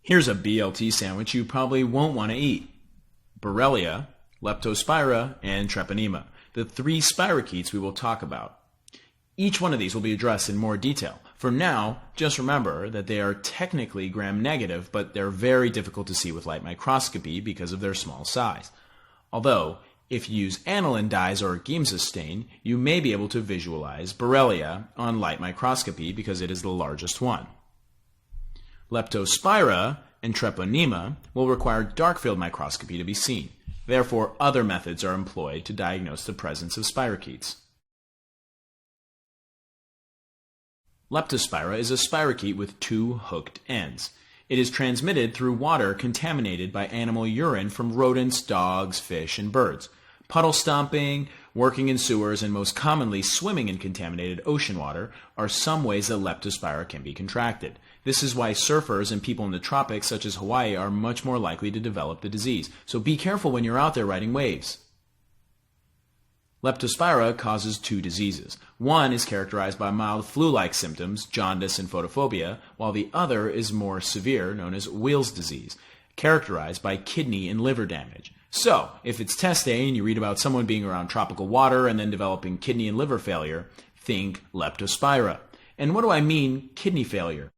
Here's a BLT sandwich you probably won't want to eat. Borrelia, Leptospira, and Treponema, the three spirochetes we will talk about. Each one of these will be addressed in more detail. For now, just remember that they are technically gram-negative, but they're very difficult to see with light microscopy because of their small size. Although, if you use aniline dyes or a Giemsa stain, you may be able to visualize Borrelia on light microscopy because it is the largest one. Leptospira and Treponema will require dark-field microscopy to be seen. Therefore, other methods are employed to diagnose the presence of spirochetes. Leptospira is a spirochete with two hooked ends. It is transmitted through water contaminated by animal urine from rodents, dogs, fish, and birds. Puddle stomping, working in sewers, and most commonly swimming in contaminated ocean water are some ways that Leptospira can be contracted. This is why surfers and people in the tropics such as Hawaii are much more likely to develop the disease. So be careful when you're out there riding waves. Leptospira causes two diseases. One is characterized by mild flu-like symptoms, jaundice and photophobia, while the other is more severe, known as Weil's disease, characterized by kidney and liver damage. So, if it's test day and you read about someone being around tropical water and then developing kidney and liver failure, think Leptospira. And what do I mean, kidney failure?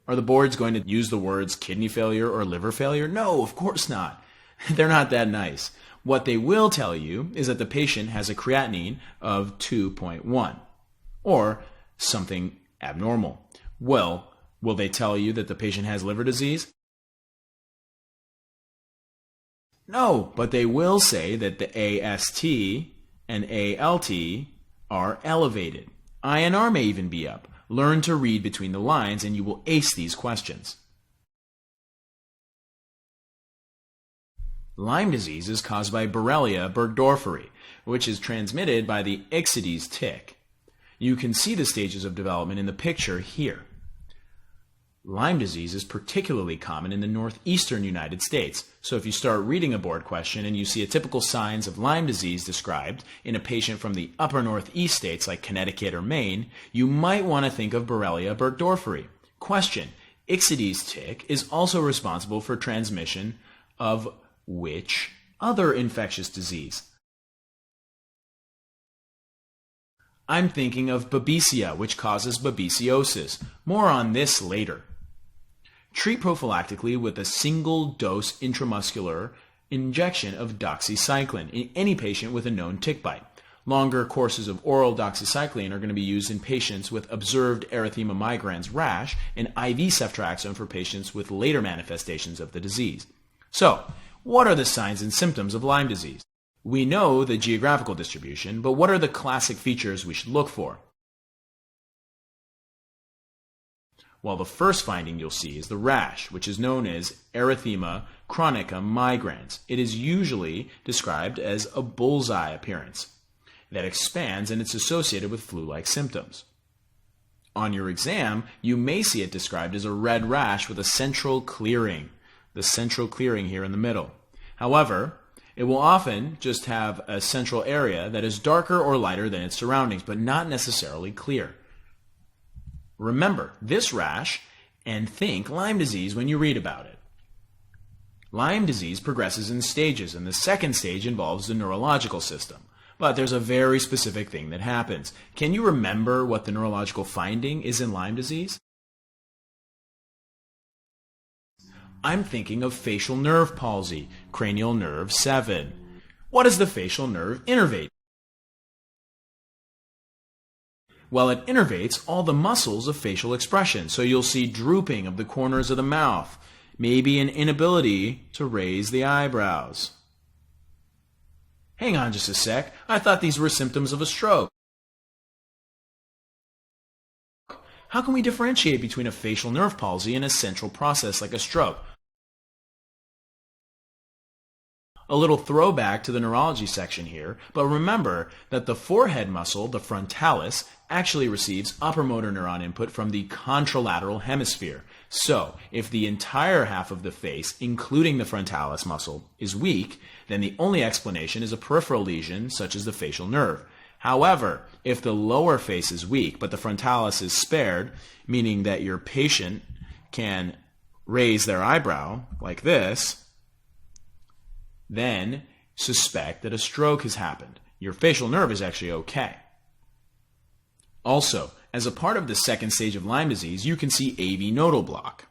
Are the boards going to use the words kidney failure or liver failure? No, of course not. They're not that nice. What they will tell you is that the patient has a creatinine of 2.1, or something abnormal. Well, will they tell you that the patient has liver disease? No, but they will say that the AST and ALT are elevated. INR may even be up. Learn to read between the lines and you will ace these questions. Lyme disease is caused by Borrelia burgdorferi, which is transmitted by the Ixodes tick. You can see the stages of development in the picture here. Lyme disease is particularly common in the northeastern United States, so if you start reading a board question and you see a typical signs of Lyme disease described in a patient from the upper northeast states like Connecticut or Maine, you might want to think of Borrelia burgdorferi. Question: Ixodes tick is also responsible for transmission of which other infectious disease? I'm thinking of Babesia, which causes babesiosis. More on this later. Treat prophylactically with a single-dose intramuscular injection of doxycycline in any patient with a known tick bite. Longer courses of oral doxycycline are going to be used in patients with observed erythema migrans rash and IV ceftriaxone for patients with later manifestations of the disease. So, what are the signs and symptoms of Lyme disease? We know the geographical distribution, but what are the classic features we should look for? Well, the first finding you'll see is the rash, which is known as erythema chronica migrans. It is usually described as a bullseye appearance that expands and it's associated with flu-like symptoms. On your exam, you may see it described as a red rash with a central clearing, the central clearing here in the middle. However, it will often just have a central area that is darker or lighter than its surroundings, but not necessarily clear. Remember this rash and think Lyme disease when you read about it. Lyme disease progresses in stages, and the second stage involves the neurological system. But there's a very specific thing that happens. Can you remember what the neurological finding is in Lyme disease? I'm thinking of facial nerve palsy, cranial nerve 7. What does the facial nerve innervate? Well, it innervates all the muscles of facial expression, so you'll see drooping of the corners of the mouth, maybe an inability to raise the eyebrows. Hang on just a sec, I thought these were symptoms of a stroke. How can we differentiate between a facial nerve palsy and a central process like a stroke? A little throwback to the neurology section here, but remember that the forehead muscle, the frontalis, actually receives upper motor neuron input from the contralateral hemisphere. So, if the entire half of the face, including the frontalis muscle, is weak, then the only explanation is a peripheral lesion such as the facial nerve. However, if the lower face is weak, but the frontalis is spared, meaning that your patient can raise their eyebrow like this, then suspect that a stroke has happened. Your facial nerve is actually okay. Also, as a part of the second stage of Lyme disease, you can see AV nodal block.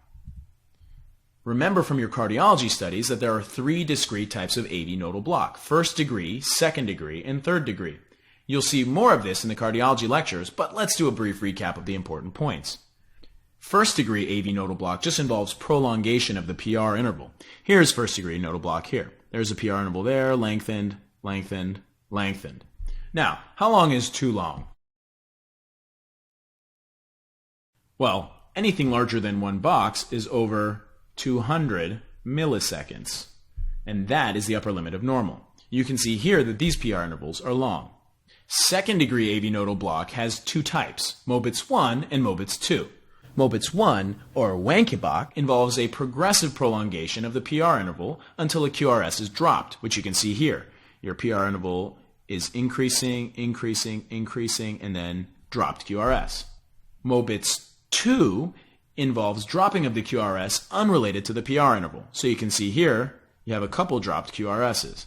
Remember from your cardiology studies that there are 3 discrete types of AV nodal block: first degree, second degree, and third degree. You'll see more of this in the cardiology lectures, but let's do a brief recap of the important points. First degree AV nodal block just involves prolongation of the PR interval. Here's first degree nodal block here. There's a PR interval there, lengthened, lengthened, lengthened. Now, how long is too long? Well, anything larger than 1 box is over 200 milliseconds, and that is the upper limit of normal. You can see here that these PR intervals are long. Second degree AV nodal block has 2 types, Mobitz 1 and Mobitz 2. Mobitz 1, or Wenckebach, involves a progressive prolongation of the PR interval until a QRS is dropped, which you can see here. Your PR interval is increasing, increasing, increasing, and then dropped QRS. Mobitz 2 involves dropping of the QRS unrelated to the PR interval. So you can see here, you have a couple dropped QRSs.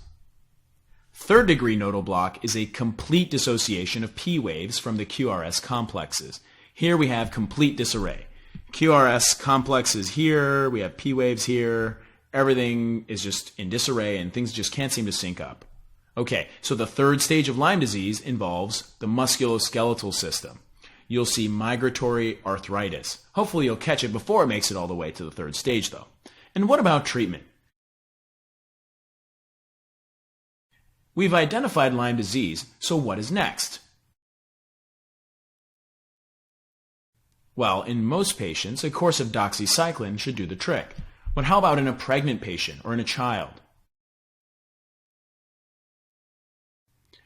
Third degree nodal block is a complete dissociation of P waves from the QRS complexes. Here we have complete disarray. QRS complex is here, we have P waves here, everything is just in disarray and things just can't seem to sync up. Okay, so the third stage of Lyme disease involves the musculoskeletal system. You'll see migratory arthritis. Hopefully you'll catch it before it makes it all the way to the third stage though. And what about treatment? We've identified Lyme disease, so what is next? Well, in most patients, a course of doxycycline should do the trick. But how about in a pregnant patient or in a child?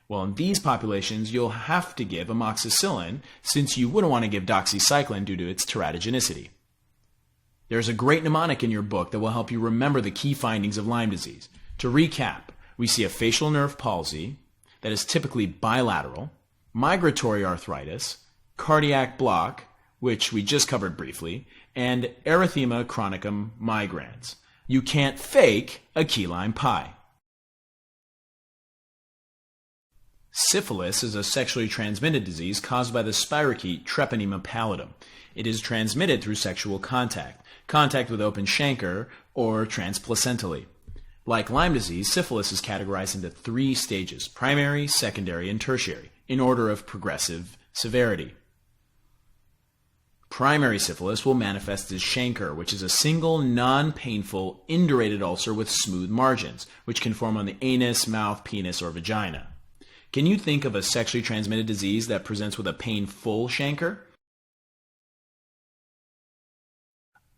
Well, in these populations, you'll have to give amoxicillin since you wouldn't want to give doxycycline due to its teratogenicity. There's a great mnemonic in your book that will help you remember the key findings of Lyme disease. To recap, we see a facial nerve palsy that is typically bilateral, migratory arthritis, cardiac block, which we just covered briefly, and erythema chronicum migrans. You can't fake a key lime pie. Syphilis is a sexually transmitted disease caused by the spirochete Treponema pallidum. It is transmitted through sexual contact, contact with open chancre, or transplacentally. Like Lyme disease, syphilis is categorized into 3 stages: primary, secondary, and tertiary, in order of progressive severity. Primary syphilis will manifest as chancre, which is a single, non-painful, indurated ulcer with smooth margins, which can form on the anus, mouth, penis, or vagina. Can you think of a sexually transmitted disease that presents with a painful chancre?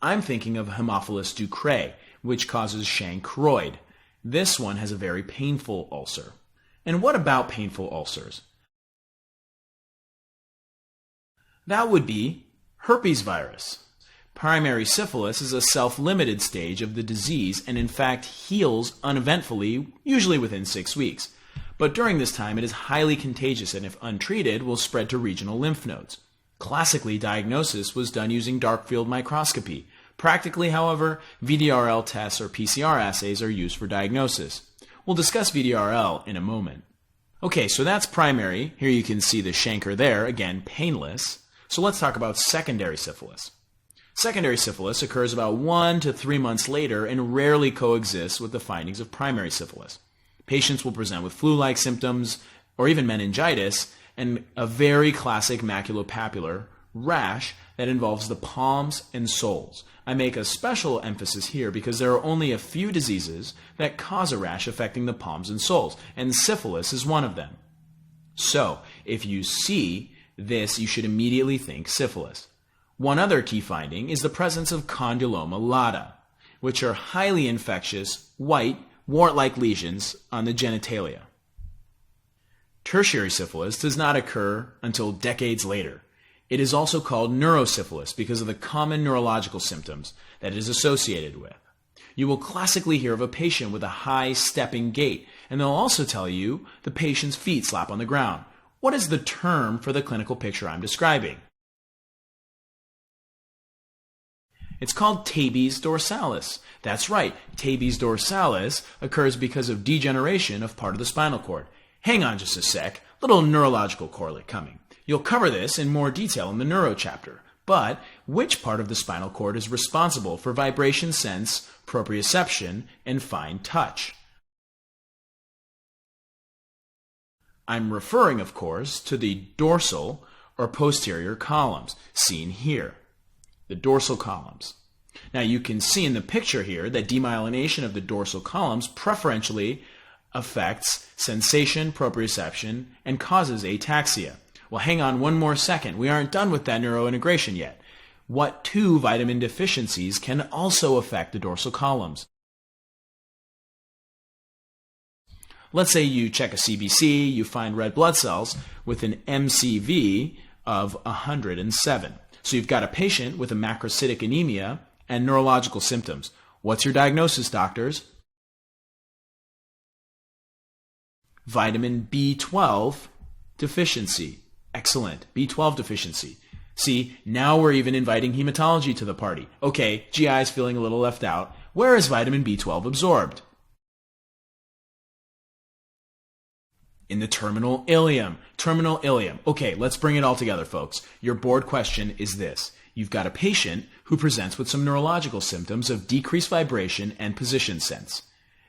I'm thinking of Haemophilus ducreyi, which causes chancroid. This one has a very painful ulcer. And what about painful ulcers? That would be herpes virus. Primary syphilis is a self-limited stage of the disease and in fact heals uneventfully, usually within 6 weeks. But during this time it is highly contagious and if untreated will spread to regional lymph nodes. Classically, diagnosis was done using dark field microscopy. Practically, however, VDRL tests or PCR assays are used for diagnosis. We'll discuss VDRL in a moment. Okay, so that's primary. Here you can see the chancre there, again, painless. So let's talk about secondary syphilis. Secondary syphilis occurs about 1 to 3 months later and rarely coexists with the findings of primary syphilis. Patients will present with flu-like symptoms or even meningitis and a very classic maculopapular rash that involves the palms and soles. I make a special emphasis here because there are only a few diseases that cause a rash affecting the palms and soles, and syphilis is one of them. So, if you see this, you should immediately think syphilis. One other key finding is the presence of condyloma lata, which are highly infectious, white, wart-like lesions on the genitalia. Tertiary syphilis does not occur until decades later. It is also called neurosyphilis because of the common neurological symptoms that it is associated with. You will classically hear of a patient with a high stepping gait, and they'll also tell you the patient's feet slap on the ground, What is the term for the clinical picture I'm describing? It's called tabes dorsalis. That's right, tabes dorsalis occurs because of degeneration of part of the spinal cord. Hang on just a sec, little neurological correlate coming. You'll cover this in more detail in the neuro chapter. But which part of the spinal cord is responsible for vibration sense, proprioception, and fine touch? I'm referring, of course, to the dorsal or posterior columns, seen here. The dorsal columns. Now you can see in the picture here that demyelination of the dorsal columns preferentially affects sensation, proprioception, and causes ataxia. Well, hang on one more second. We aren't done with that neurointegration yet. What two vitamin deficiencies can also affect the dorsal columns? Let's say you check a CBC, you find red blood cells with an MCV of 107. So you've got a patient with a macrocytic anemia and neurological symptoms. What's your diagnosis, doctors? Vitamin B12 deficiency. Excellent. B12 deficiency. See, now we're even inviting hematology to the party. Okay, GI is feeling a little left out. Where is vitamin B12 absorbed? In the terminal ileum. Terminal ileum. Okay, let's bring it all together, folks. Your board question is this. You've got a patient who presents with some neurological symptoms of decreased vibration and position sense.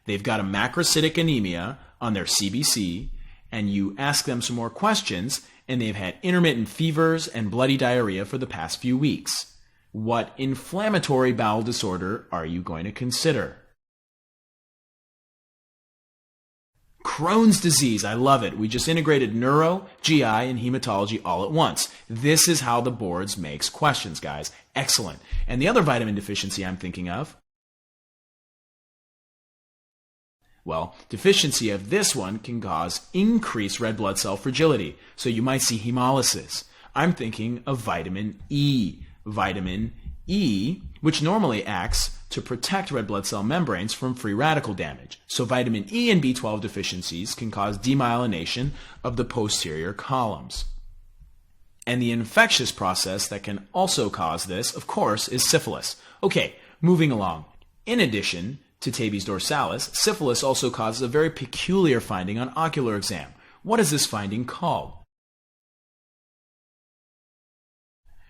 They've got a macrocytic anemia on their CBC, and you ask them some more questions, and they've had intermittent fevers and bloody diarrhea for the past few weeks. What inflammatory bowel disorder are you going to consider? Crohn's disease, I love it. We just integrated neuro, GI, and hematology all at once. This is how the boards makes questions, guys. Excellent. And the other vitamin deficiency I'm thinking of? Well, deficiency of this one can cause increased red blood cell fragility, so you might see hemolysis. I'm thinking of vitamin E. Vitamin E, which normally acts to protect red blood cell membranes from free radical damage. So vitamin E and B12 deficiencies can cause demyelination of the posterior columns. And the infectious process that can also cause this, of course, is syphilis. Okay, moving along. In addition to tabes dorsalis, syphilis also causes a very peculiar finding on ocular exam. What is this finding called?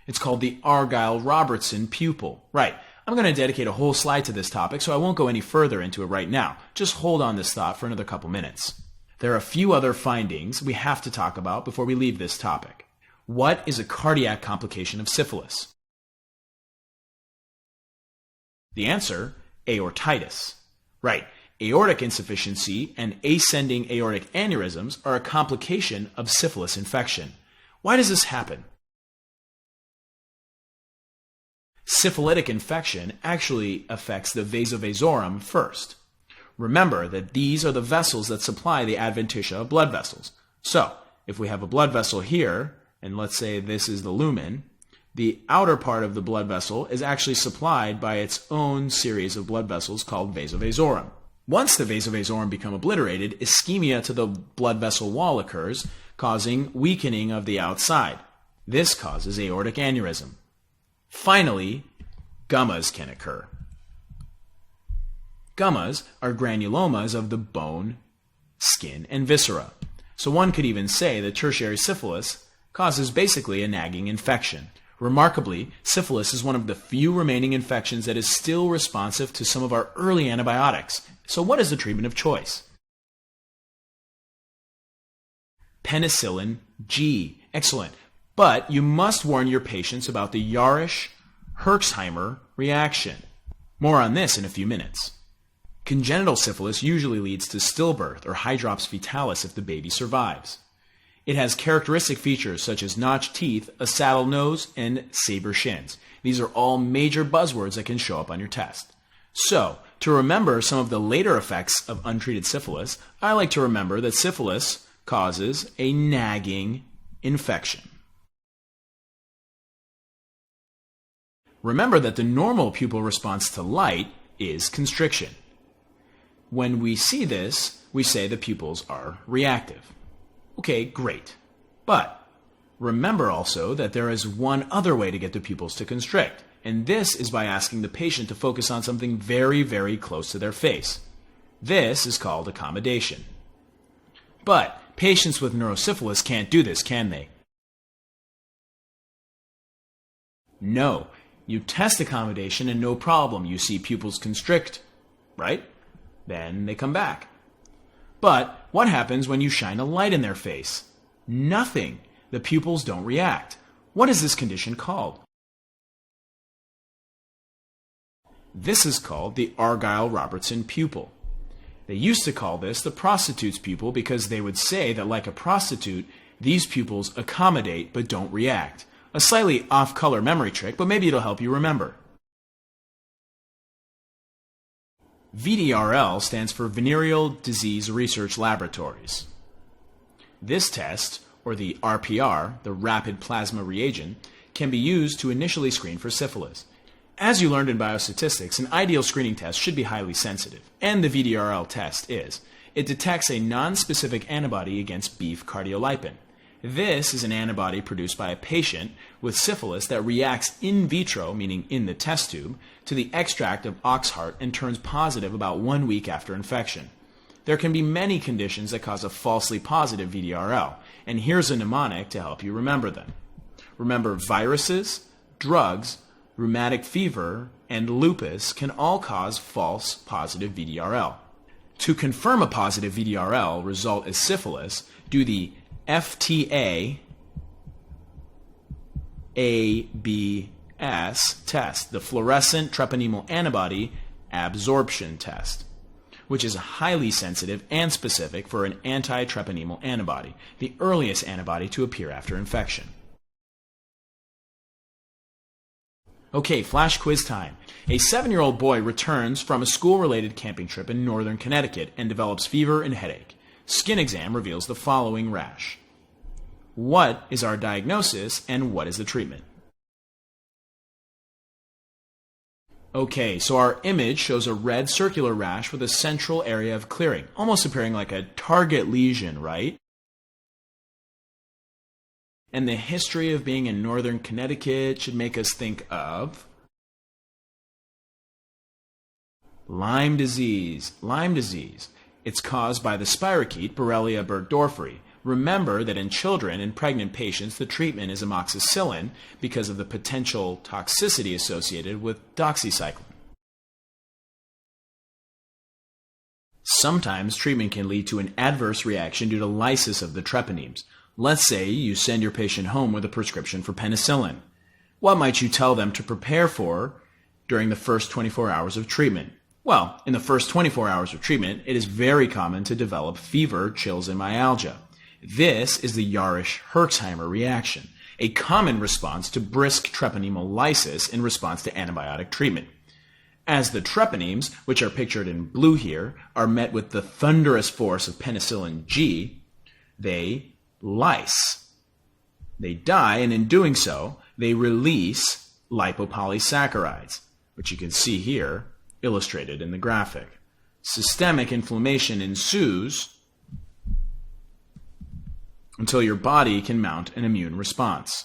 It's called the Argyll-Robertson pupil. Right. I'm going to dedicate a whole slide to this topic, so I won't go any further into it right now. Just hold on this thought for another couple minutes. There are a few other findings we have to talk about before we leave this topic. What is a cardiac complication of syphilis? The answer, aortitis. Right. Aortic insufficiency and ascending aortic aneurysms are a complication of syphilis infection. Why does this happen? Syphilitic infection actually affects the vasovasorum first. Remember that these are the vessels that supply the adventitia of blood vessels. So, if we have a blood vessel here, and let's say this is the lumen, the outer part of the blood vessel is actually supplied by its own series of blood vessels called vasovasorum. Once the vasovasorum become obliterated, ischemia to the blood vessel wall occurs, causing weakening of the outside. This causes aortic aneurysm. Finally, gummas can occur. Gummas are granulomas of the bone, skin, and viscera. So one could even say that tertiary syphilis causes basically a nagging infection. Remarkably, syphilis is one of the few remaining infections that is still responsive to some of our early antibiotics. So what is the treatment of choice? Penicillin G. Excellent. But you must warn your patients about the Yarish-Herxheimer reaction. More on this in a few minutes. Congenital syphilis usually leads to stillbirth or hydrops fetalis if the baby survives. It has characteristic features such as notched teeth, a saddle nose, and saber shins. These are all major buzzwords that can show up on your test. So, to remember some of the later effects of untreated syphilis, I like to remember that syphilis causes a nagging infection. Remember that the normal pupil response to light is constriction. When we see this, we say the pupils are reactive. Okay, great. But remember also that there is one other way to get the pupils to constrict, and this is by asking the patient to focus on something very, very close to their face. This is called accommodation. But patients with neurosyphilis can't do this, can they? No. You test accommodation and no problem. You see pupils constrict, right? Then they come back. But what happens when you shine a light in their face? Nothing. The pupils don't react. What is this condition called? This is called the Argyll-Robertson pupil. They used to call this the prostitute's pupil because they would say that, like a prostitute, these pupils accommodate but don't react. A slightly off-color memory trick, but maybe it'll help you remember. VDRL stands for Venereal Disease Research Laboratories. This test, or the RPR, the rapid plasma reagent, can be used to initially screen for syphilis. As you learned in biostatistics, an ideal screening test should be highly sensitive, and the VDRL test is. It detects a non-specific antibody against beef cardiolipin. This is an antibody produced by a patient with syphilis that reacts in vitro, meaning in the test tube, to the extract of ox heart and turns positive about 1 week after infection. There can be many conditions that cause a falsely positive VDRL, and here's a mnemonic to help you remember them. Remember, viruses, drugs, rheumatic fever, and lupus can all cause false positive VDRL. To confirm a positive VDRL result as syphilis, do the FTA ABS test, the fluorescent treponemal antibody absorption test, which is highly sensitive and specific for an anti-treponemal antibody, the earliest antibody to appear after infection. Okay, flash quiz time. A 7-year-old boy returns from a school-related camping trip in northern Connecticut and develops fever and headache. Skin exam reveals the following rash. What is our diagnosis and what is the treatment? Okay, so our image shows a red circular rash with a central area of clearing, almost appearing like a target lesion, right? And the history of being in northern Connecticut should make us think of Lyme disease. Lyme disease. It's caused by the spirochete Borrelia burgdorferi. Remember that in children and pregnant patients, the treatment is amoxicillin because of the potential toxicity associated with doxycycline. Sometimes treatment can lead to an adverse reaction due to lysis of the treponemes. Let's say you send your patient home with a prescription for penicillin. What might you tell them to prepare for during the first 24 hours of treatment? Well, in the first 24 hours of treatment, it is very common to develop fever, chills, and myalgia. This is the Yarish-Herxheimer reaction, a common response to brisk treponemal lysis in response to antibiotic treatment. As the treponemes, which are pictured in blue here, are met with the thunderous force of penicillin G, they lyse. They die, and in doing so, they release lipopolysaccharides, which you can see here illustrated in the graphic. Systemic inflammation ensues until your body can mount an immune response.